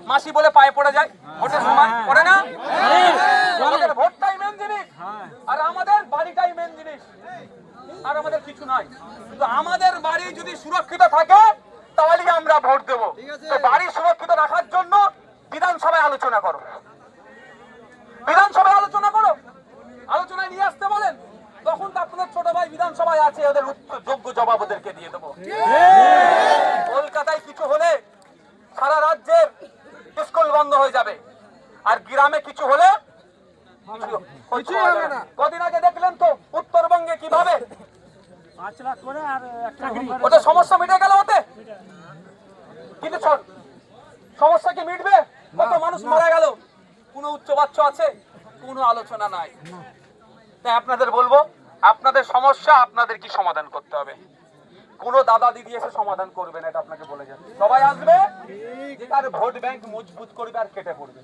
মাসি বলে পায়ে পড়ে যায় ভোটের সময়, পড়ে না? আমাদের ভোটটাই মেন জিনিস, আর আমাদের বাড়িটাই মেন জিনিস, আর আমাদের কিছু নয়। কিন্তু আমাদের বাড়ি যদি সুরক্ষিত থাকে তাহলে আমরা ভোট দেবো। তো বাড়ি সুরক্ষিত রাখার জন্য বিধানসভায় আলোচনা করো, বিধানসভায় আলোচনা করো, আলোচনায় নিয়ে আসতে বলেন, তখন তো আপনাদের ছোট ভাই বিধানসভায় আছে, ওদের যোগ্য জবাব ওদেরকে দিয়ে দেবো। কলকাতায় কিছু হলে সারা রাজ্যের স্কুল বন্ধ হয়ে যাবে, আর গ্রামে কিছু হলে কদিন আগে দেখলেন তো উত্তরবঙ্গে কিভাবে ওদের সমস্যা মিটে গেল ওতে, কিন্তু সমস্যা কি মিটবে? কত মানুষ মারা গেল, কোনো উচ্চ বাচ্চা আছে? কোনো আলোচনা নাই। তাই আপনাদের বলবো, আপনাদের সমস্যা আপনাদের কি সমাধান করতে হবে, কোন দাদা দিদি এসে সমাধান করবে না, এটা আপনাকে বলে যাচ্ছে। সবাই আসবে যে তার ভোট ব্যাংক মজবুত করবে আর কেটে পড়বে।